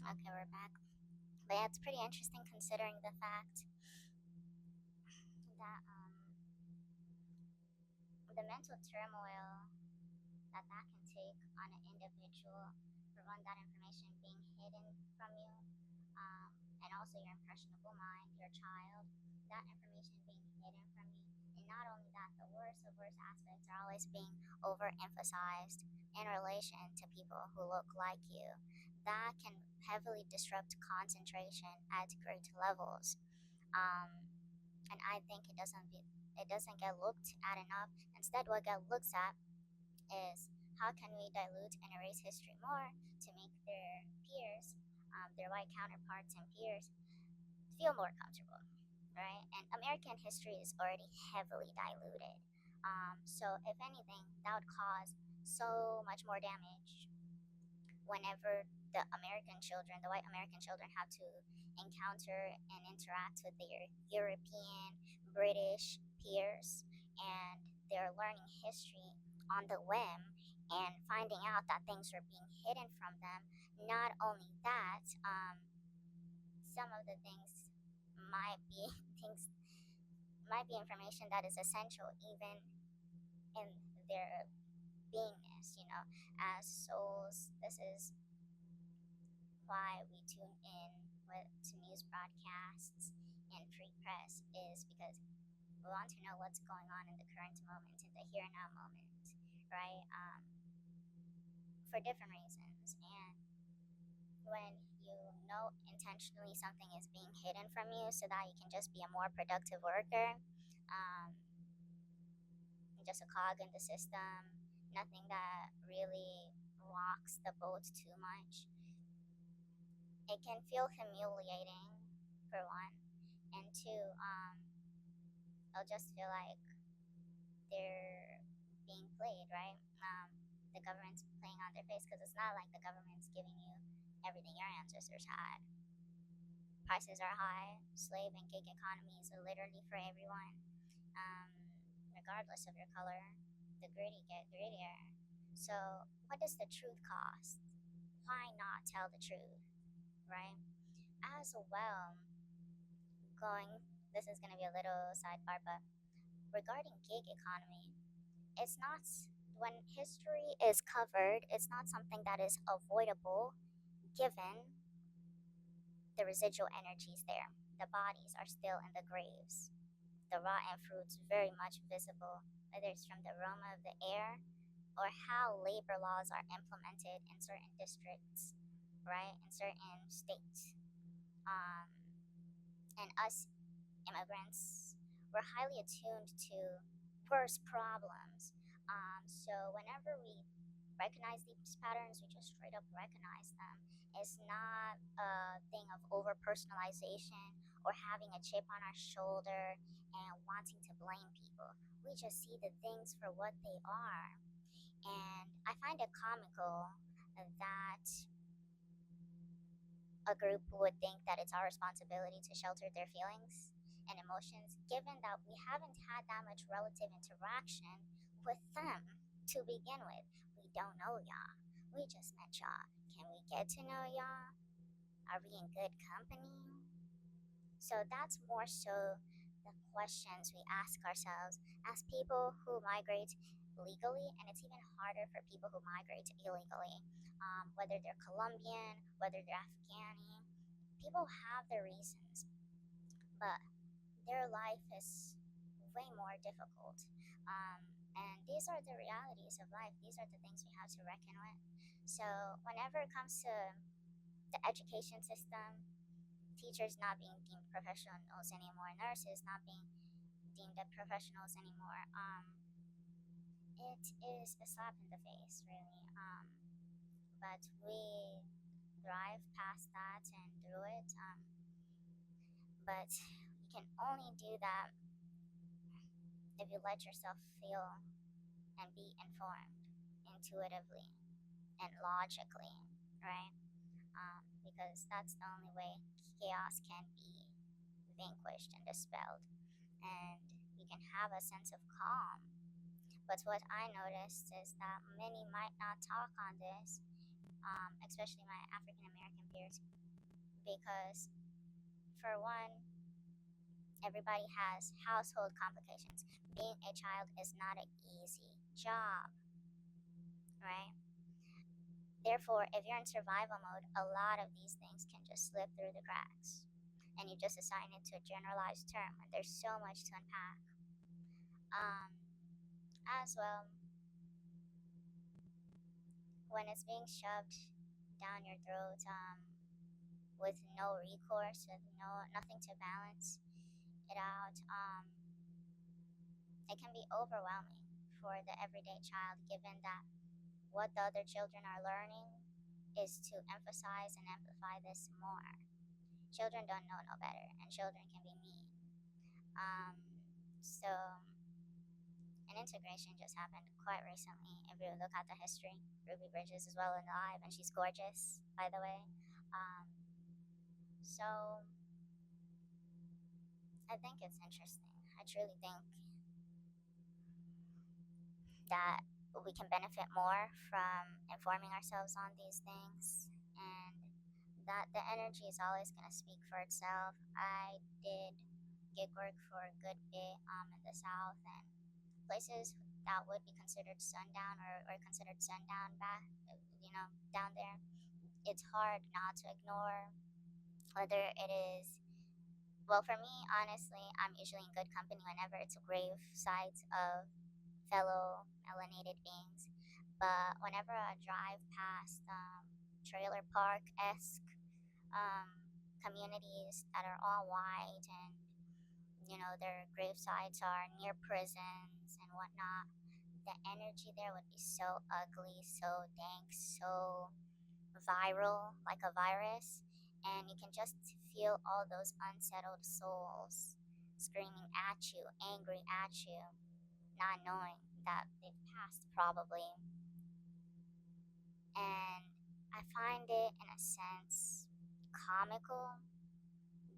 Okay, we're back. But yeah, it's pretty interesting considering the fact that the mental turmoil that can take on an individual for one, that information being hidden from you, and also your impressionable mind, your child, that information being hidden from you. And not only that, the worst of worst aspects are always being overemphasized in relation to people who look like you. That can heavily disrupt concentration at great levels. Um, and I think it doesn't get looked at enough. Instead, what get looked at is how can we dilute and erase history more to make their peers, their white counterparts and peers, feel more comfortable, right? And American history is already heavily diluted. So, if anything, that would cause so much more damage whenever the white American children, have to encounter and interact with their European, British peers, and they're learning history on the whim and finding out that things are being hidden from them. Not only that, some of the things might be things might be information that is essential even in their beingness, as souls. This is why we tune in to news broadcasts and free press, is because we want to know what's going on in the current moment, in the here and now moment, right? For different reasons. And when you know intentionally something is being hidden from you so that you can just be a more productive worker, um, just a cog in the system, nothing that really rocks the boat too much, it can feel humiliating, for one, and two, it'll just feel like they're being played, right? The government's playing on their face, because it's not like the government's giving you everything your ancestors had. Prices are high, slave and gig economies are literally for everyone, um, regardless of your color. The greedy get greedier. So, what does the truth cost? Why not tell the truth, right? As well, going, this is going to be a little sidebar, but regarding gig economy, it's not, when history is covered, it's not something that is avoidable given the residual energies there. The bodies are still in the graves. The rotten fruits very much visible, whether it's from the aroma of the air or how labor laws are implemented in certain districts, right? In certain states. Um, and us immigrants, we're highly attuned to worse problems. So whenever we recognize these patterns, we just straight up recognize them. It's not a thing of over personalization or having a chip on our shoulder and wanting to blame people. We just see the things for what they are. And I find it comical that a group would think that it's our responsibility to shelter their feelings and emotions, given that we haven't had that much relative interaction with them to begin with. We don't know y'all. We just met y'all. Can we get to know y'all? Are we in good company? So that's more so the questions we ask ourselves as people who migrate legally, and it's even harder for people who migrate illegally, whether they're Colombian, whether they're Afghani. People have their reasons, but their life is way more difficult. And these are the realities of life. These are the things we have to reckon with. So, whenever it comes to the education system, teachers not being deemed professionals anymore, nurses not being deemed professionals anymore, it is a slap in the face, really. But we thrive past that and through it. But you can only do that if you let yourself feel and be informed intuitively and logically, right? Because that's the only way chaos can be vanquished and dispelled. And you can have a sense of calm. But what I noticed is that many might not talk on this, especially my African American peers, because for one, everybody has household complications. Being a child is not an easy job, right? Therefore, if you're in survival mode, a lot of these things can just slip through the cracks. And you just assign it to a generalized term when there's so much to unpack. Um, as well, when it's being shoved down your throat, with no recourse, with nothing to balance it out, it can be overwhelming for the everyday child, given that what the other children are learning is to emphasize and amplify this more. Children don't know no better, and children can be mean. Um, so, an integration just happened quite recently. If you look at the history, Ruby Bridges is well alive, and she's gorgeous, by the way. Um, so, I think it's interesting. I truly think that we can benefit more from informing ourselves on these things, and that the energy is always going to speak for itself. I did gig work for a good bit in the South, and places that would be considered sundown, or considered sundown back, down there, it's hard not to ignore whether it is. Well, for me, honestly, I'm usually in good company whenever it's grave sites of fellow melanated beings. But whenever I drive past trailer park esque um, communities that are all white, and their grave sites are near prisons and whatnot, the energy there would be so ugly, so dank, so viral, like a virus. And you can just feel all those unsettled souls screaming at you, angry at you, not knowing that they've passed probably. And I find it, in a sense, comical,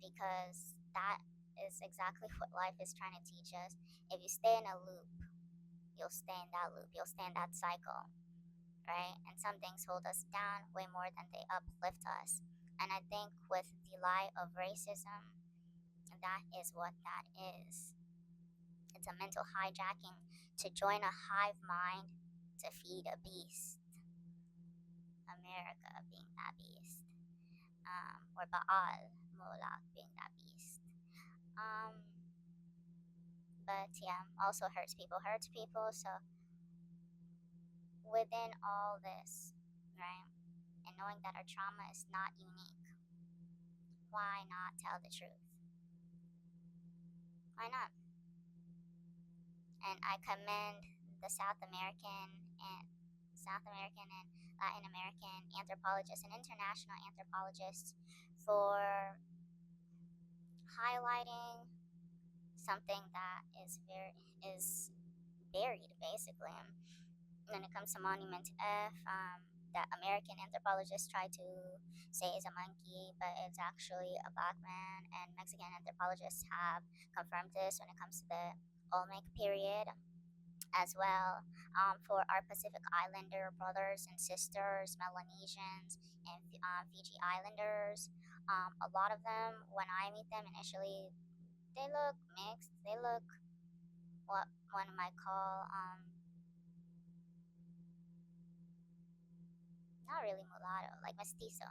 because that is exactly what life is trying to teach us. If you stay in a loop, you'll stay in that loop, you'll stay in that cycle, right? And some things hold us down way more than they uplift us. And I think with the lie of racism, that is what that is. It's a mental hijacking to join a hive mind to feed a beast. America being that beast. Or Baal, Moloch being that beast. Um, but yeah, also hurts people. So within all this, right, and knowing that our trauma is not unique, why not tell the truth? Why not? And I commend the South American and Latin American anthropologists and international anthropologists for highlighting something that is buried, basically. When it comes to Monument F, that American anthropologists try to say is a monkey, but it's actually a black man, and Mexican anthropologists have confirmed this when it comes to the Olmec period as well. For our Pacific Islander brothers and sisters, Melanesians, and Fiji Islanders, a lot of them, when I meet them initially, they look mixed. They look what one might call not really mulatto, like mestizo,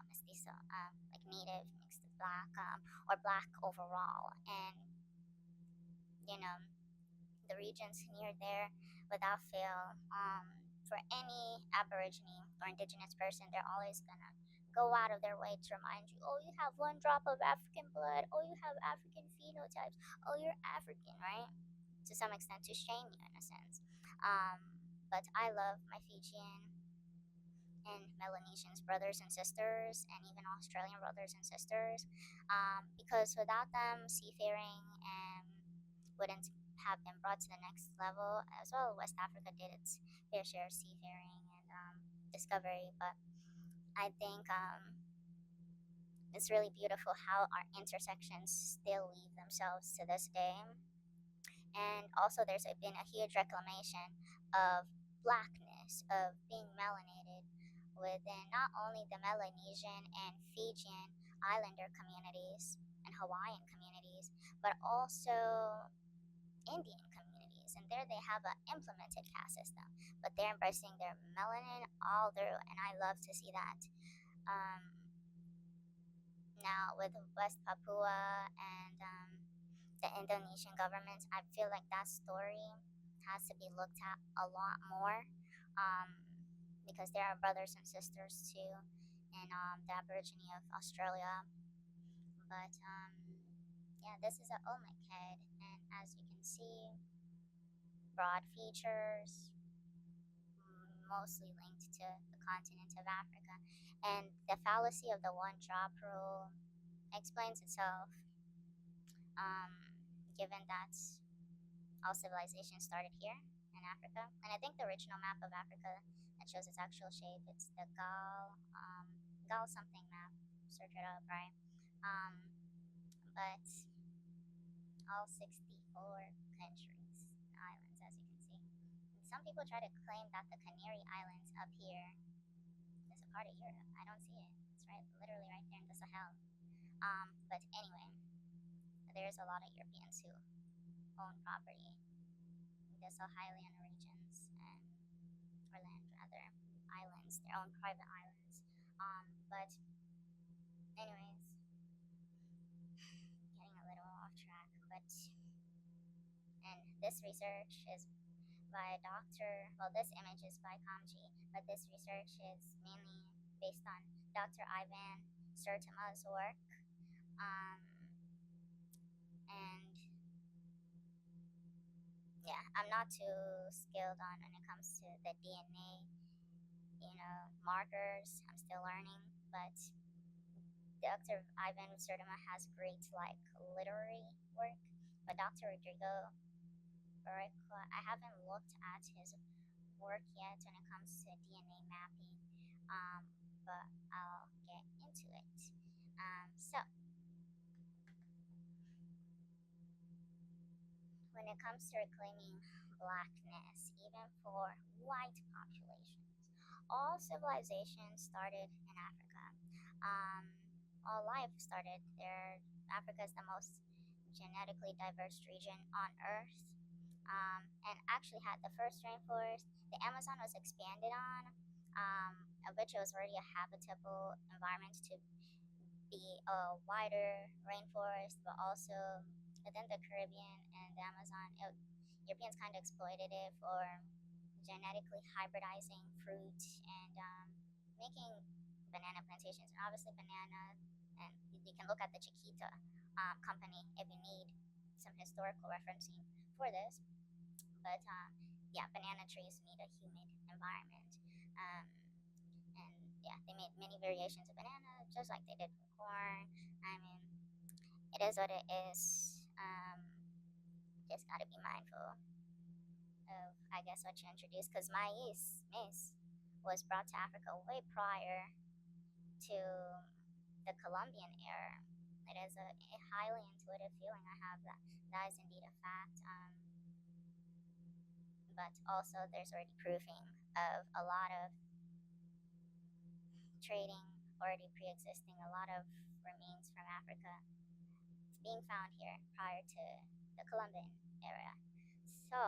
like native mixed with black, or black overall. And you know, the regions near there, without fail, for any Aborigine or Indigenous person, they're always gonna go out of their way to remind you, oh, you have one drop of African blood, oh, you have African phenotypes, oh, you're African, right? To some extent, to shame you in a sense. But I love my Fijian and Melanesians brothers and sisters, and even Australian brothers and sisters, because without them, seafaring wouldn't have been brought to the next level. As well, West Africa did its fair share of seafaring and discovery, but I think it's really beautiful how our intersections still weave themselves to this day. And also, there's been a huge reclamation of blackness, of being melanated, within not only the Melanesian and Fijian islander communities and Hawaiian communities, but also Indian communities. And there they have an implemented caste system, but they're embracing their melanin all through, and I love to see that. Um, Now, with West Papua and the Indonesian government, I feel like that story has to be looked at a lot more, um, because there are brothers and sisters too in the Aborigine of Australia. But yeah, this is an Olmec head, and as you can see, broad features, mostly linked to the continent of Africa. And the fallacy of the one drop rule explains itself, um, given that all civilization started here in Africa. And I think the original map of Africa that shows its actual shape, it's the Gal something map. Search it up, right? Um, but all 64 countries and islands, as you can see. Some people try to claim that the Canary Islands up here is a part of Europe. I don't see it. It's right, literally right there in the Sahel. But anyway, there's a lot of Europeans who own property in the Sahaelian regions and or land rather islands, their own private islands. But anyways, getting a little off track. But and this research is by Dr. Well, this image is by Kamji, but this research is mainly based on Dr. Ivan Sertima's work. Um, and yeah, I'm not too skilled on when it comes to the DNA, markers. I'm still learning, but Dr. Ivan Sertima has great like literary work. But Dr. Rodrigo Barrica, I haven't looked at his work yet when it comes to DNA mapping, but I'll get into it. So, when it comes to reclaiming blackness, even for white populations, all civilizations started in Africa. Um, all life started there. Africa is the most genetically diverse region on Earth, and actually had the first rainforest. The Amazon was expanded on, of which it was already a habitable environment to be a wider rainforest, but also within the Caribbean and the Amazon, Europeans kind of exploited it for genetically hybridizing fruit and making banana plantations. And obviously, banana, and you can look at the Chiquita company if you need some historical referencing for this. But yeah, banana trees need a humid environment. Um, and yeah, they made many variations of banana, just like they did for corn. I mean, it is what it is. Just gotta be mindful of, I guess, what you introduced, because maize was brought to Africa way prior to the Columbian era. It is a highly intuitive feeling I have that that is indeed a fact. But also, there's already proofing of a lot of trading already pre-existing, a lot of remains from Africa being found here prior to the Columbian era. So,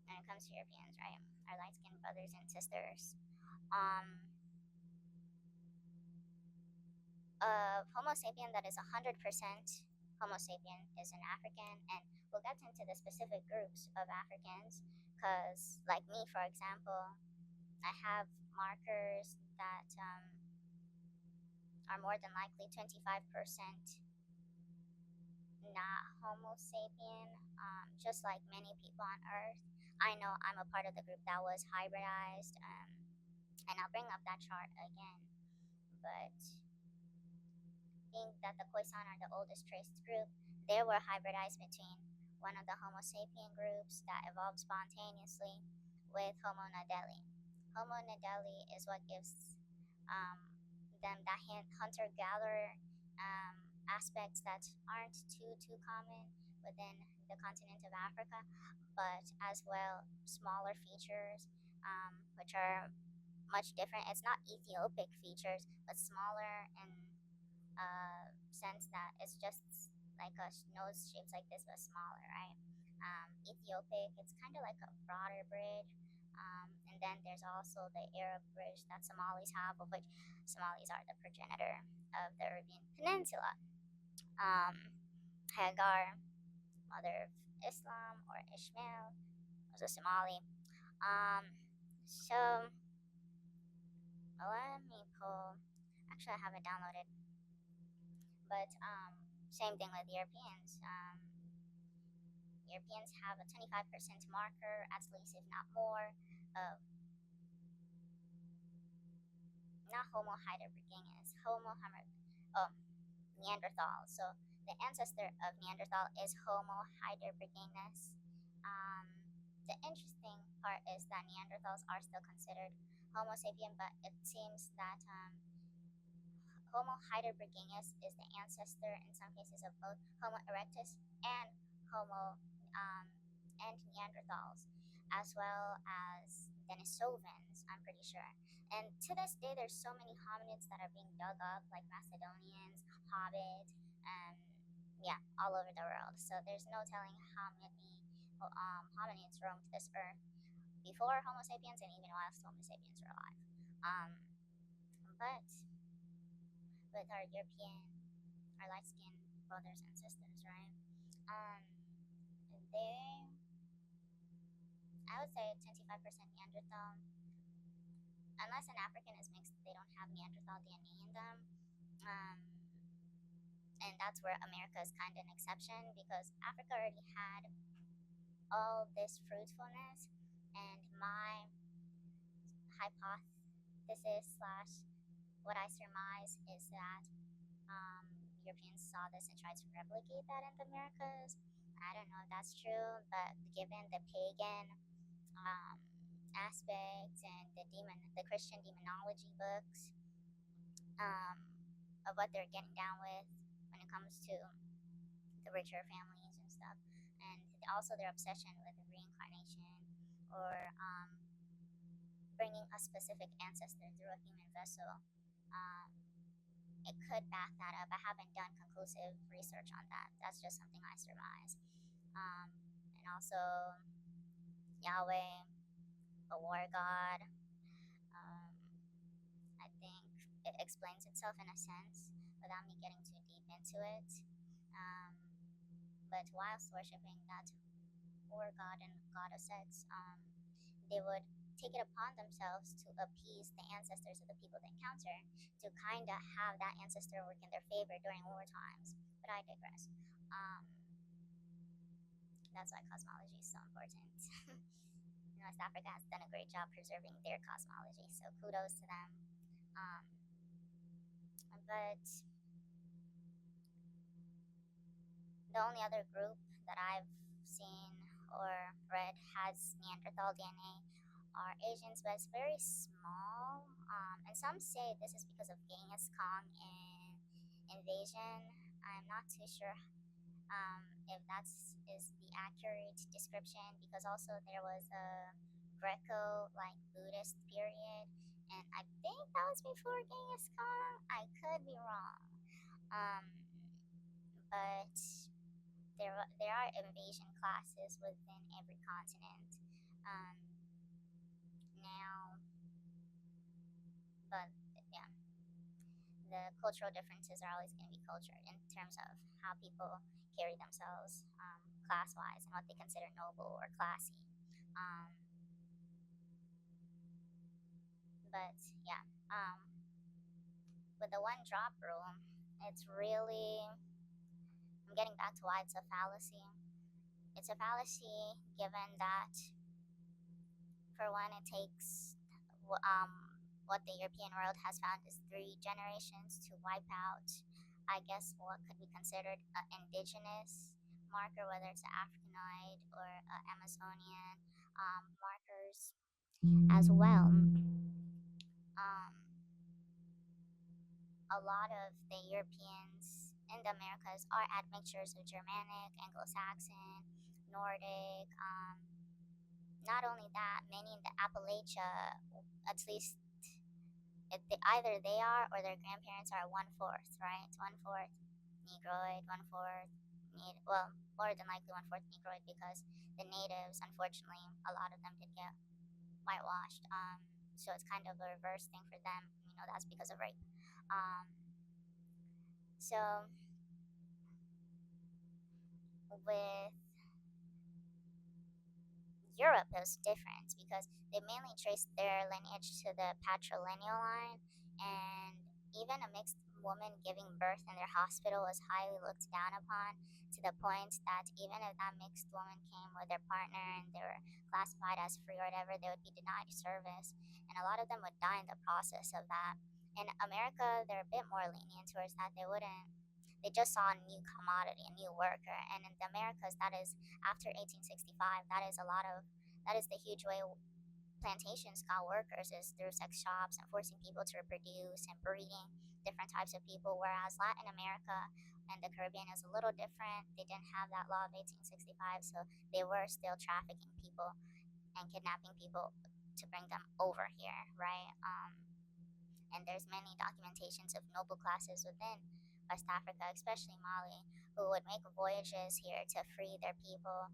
when it comes to Europeans, right, our light-skinned brothers and sisters, um, Homo sapien that is 100% Homo sapien is an African, and we'll get into the specific groups of Africans, because, like me, for example, I have markers that are more than likely 25% not Homo sapien, just like many people on Earth. I know I'm a part of the group that was hybridized, and I'll bring up that chart again. But being that the Khoisan are the oldest traced group, they were hybridized between one of the Homo sapien groups that evolved spontaneously with Homo naledi. Homo naledi is what gives um, them that hunter-gatherer aspects that aren't too common within the continent of Africa, but as well smaller features, which are much different. It's not Ethiopic features, but smaller in sense that it's just like a nose shaped like this, but smaller, right? Ethiopic, it's kind of like a broader bridge. And then there's also the Arab bridge that Somalis have, of which Somalis are the progenitor of the Arabian Peninsula. Um, Hagar, mother of Islam or Ishmael, was a Somali. Um, so let me pull. Actually, I have it downloaded, but same thing with Europeans. Europeans have a 25% marker, at least if not more, of not Homo heidelbergensis, oh, Neanderthal. So the ancestor of Neanderthal is Homo heidelbergensis. Um, the interesting part is that Neanderthals are still considered Homo sapien, but it seems that Homo heidelbergensis is the ancestor in some cases of both Homo erectus and Homo um, and Neanderthals, as well as Denisovans, I'm pretty sure. And to this day, there's so many hominids that are being dug up, like Macedonians, Hobbit, yeah, all over the world. So there's no telling how many hominids roamed this earth before Homo sapiens and even whilst Homo sapiens were alive. But with our European, our light skinned brothers and sisters, right? Um, they, I would say 25% Neanderthal. Unless an African is mixed, they don't have Neanderthal DNA in them. Um, and that's where America is kind of an exception because Africa already had all this fruitfulness. And my hypothesis slash what I surmise is that um, Europeans saw this and tried to replicate that in the Americas. I don't know if that's true, but given the pagan aspects and the Christian demonology books um, of what they're getting down with when it comes to the richer families and stuff, and also their obsession with reincarnation or bringing a specific ancestor through a human vessel. Um, it could back that up. I haven't done conclusive research on that. That's just something I surmise. And also Yahweh, the war god. Um, I think it explains itself in a sense without me getting too deep into it. Um, but whilst worshiping that war god and goddesses, they would take it upon themselves to appease the ancestors of the people they encounter, to kind of have that ancestor work in their favor during war times. But I digress. That's why cosmology is so important. West Africa has done a great job preserving their cosmology, so kudos to them. Um, but the only other group that I've seen or read has Neanderthal DNA are Asians, but it's very small. And some say this is because of Genghis Khan and invasion. I'm not too sure if that's is the accurate description because also there was a Greco like Buddhist period, and I think that was before Genghis Khan. I could be wrong, um, but there are invasion classes within every continent. Um, Now, but yeah, the cultural differences are always going to be cultured in terms of how people carry themselves class wise and what they consider noble or classy. Um, but yeah, with the one drop rule, it's really, I'm getting back to why it's a fallacy. It's a fallacy given that, for one, it takes what the European world has found is 3 generations to wipe out, I guess, what could be considered an indigenous marker, whether it's an Africanoid or Amazonian markers as well. A lot of the Europeans in the Americas are admixtures of Germanic, Anglo-Saxon, Nordic. Not only that, many in the Appalachia, at least Either they are or their grandparents are one fourth, right? One fourth Negroid, one fourth, well, more than likely one fourth Negroid because the natives, unfortunately, a lot of them did get whitewashed. So it's kind of a reverse thing for them. That's because of rape. Um, so with Europe, it was different because they mainly traced their lineage to the patrilineal line, and even a mixed woman giving birth in their hospital was highly looked down upon, to the point that even if that mixed woman came with their partner and they were classified as free or whatever, they would be denied service, and a lot of them would die in the process of that. In America, they're a bit more lenient towards that. They just saw a new commodity, a new worker, and in the Americas, that is after 1865. That is the huge way plantations got workers, is through sex shops and forcing people to reproduce and breeding different types of people. Whereas Latin America and the Caribbean is a little different. They didn't have that law of 1865, so they were still trafficking people and kidnapping people to bring them over here, right? And there's many documentations of noble classes within West Africa, especially Mali, who would make voyages here to free their people,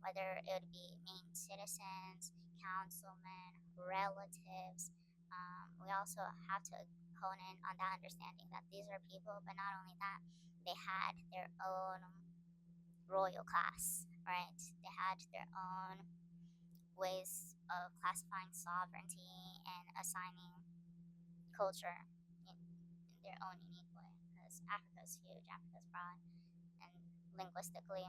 whether it would be main citizens, councilmen, relatives. We also have to hone in on that understanding that these are people, but not only that, they had their own royal class, right? They had their own ways of classifying sovereignty and assigning culture in their own unique way, because Africa is huge, Africa is broad, and linguistically,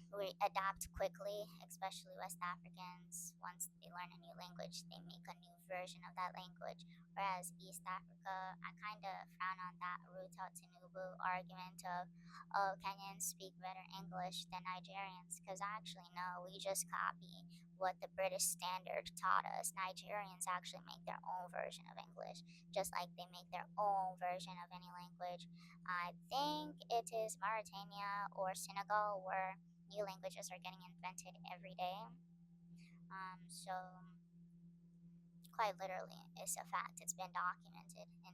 we adapt quickly, especially West Africans. Once they learn a new language, they make a new version of that language. Whereas East Africa, I kind of frown on that Ruta Tinubu argument of, oh, Kenyans speak better English than Nigerians, because actually, no, we just copy what the British standard taught us. Nigerians actually make their own version of English, just like they make their own version of any language. I think it is Mauritania or Senegal where new languages are getting invented every day. So quite literally, it's a fact. It's been documented in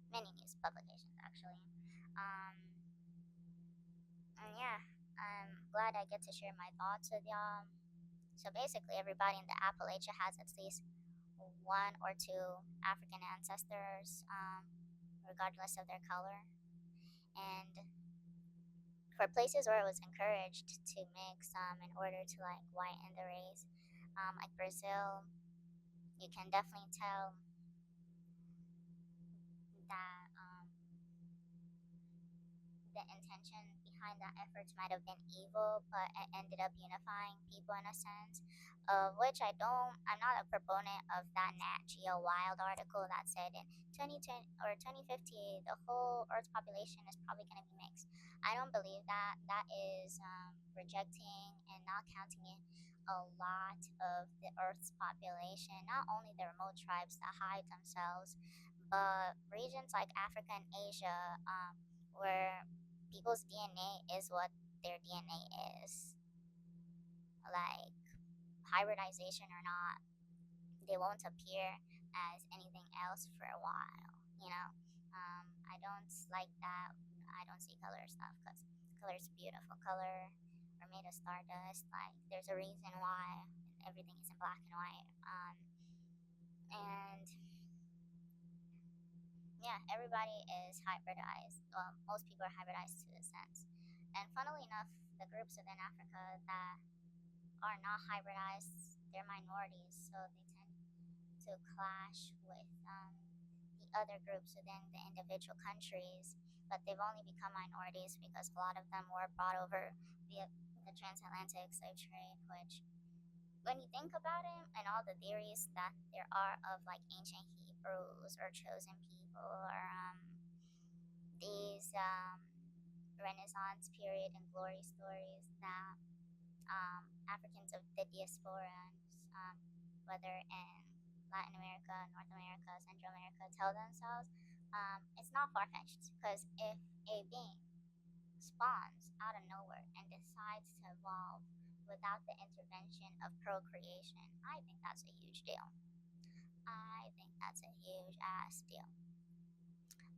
many news publications, actually. Um, and yeah, I'm glad I get to share my thoughts with y'all. So basically, everybody in the Appalachia has at least one or two African ancestors, regardless of their color. And for places where it was encouraged to mix in order to like whiten the race, like Brazil, you can definitely tell that the intention behind that effort might have been evil, but it ended up unifying people in a sense. Of which I'm not a proponent of that Nat Geo Wild article that said in 2010 or 2050 the whole Earth's population is probably going to be mixed. I don't believe that. That is rejecting and not counting in a lot of the Earth's population, not only the remote tribes that hide themselves, but regions like Africa and Asia, where people's DNA is what their DNA is. Like, hybridization or not, they won't appear as anything else for a while, you know? I don't like that. I don't see color stuff because color is beautiful. Color are made of stardust. Like, there's a reason why everything is in black and white. And yeah, everybody is hybridized. Well, most people are hybridized to a sense. And funnily enough, the groups within Africa that are not hybridized, they're minorities, so they tend to clash with the other groups within the individual countries. But they've only become minorities because a lot of them were brought over via the transatlantic slave trade, which, when you think about it, and all the theories that there are of like ancient Hebrews or chosen people or these Renaissance period and glory stories that Africans of the diaspora, whether in Latin America, North America, Central America, tell themselves, it's not far fetched because if a being spawns out of nowhere and decides to evolve without the intervention of procreation, I think that's a huge deal. I think that's a huge ass deal.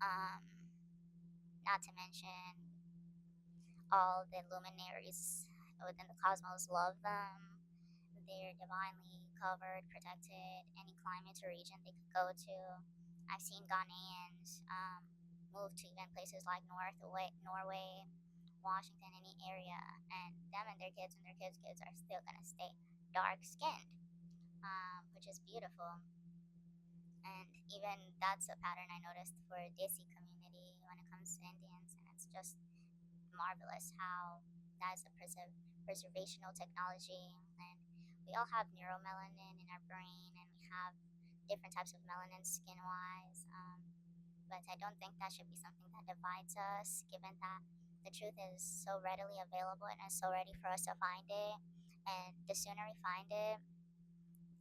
Um, Not to mention all the luminaries within the cosmos love them. They're divinely covered, protected, any climate or region they could go to. I've seen Ghanaians move to even places like Norway, Washington, any area, and them and their kids' kids are still gonna stay dark skinned, which is beautiful. And even that's a pattern I noticed for Desi community when it comes to Indians, and it's just marvelous how that is a preservational technology. And we all have neuromelanin in our brain, and we have different types of melanin skin wise. But I don't think that should be something that divides us, given that the truth is so readily available and is so ready for us to find it. And the sooner we find it,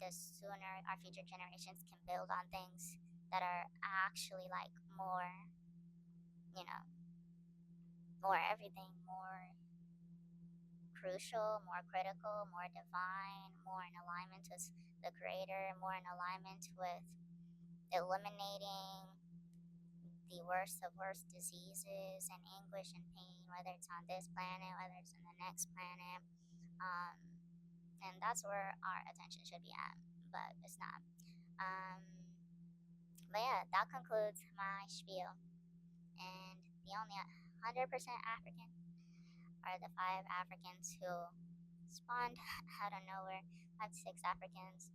the sooner our future generations can build on things that are actually like more, you know, more everything, more crucial, more critical, more divine, more in alignment with the Creator, more in alignment with eliminating the worst of worst diseases and anguish and pain, whether it's on this planet, whether it's in the next planet. Um, and that's where our attention should be at, but it's not. Um, but yeah, that concludes my spiel. And the only 100% African are the five Africans who spawned out of nowhere. Five to six Africans.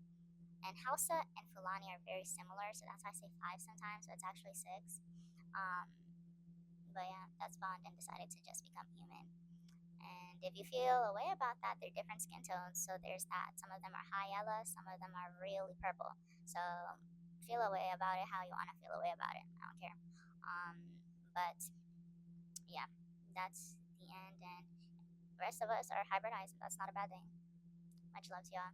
And Hausa and Fulani are very similar, so that's why I say five sometimes, so it's actually six. Um, but yeah, that spawned and decided to just become human. And if you feel a way about that, they're different skin tones, so there's that. Some of them are high yellow, some of them are really purple. So feel a way about it how you want to feel a way about it. I don't care. But yeah, that's the end. And the rest of us are hybridized, and that's not a bad thing. Much love to y'all.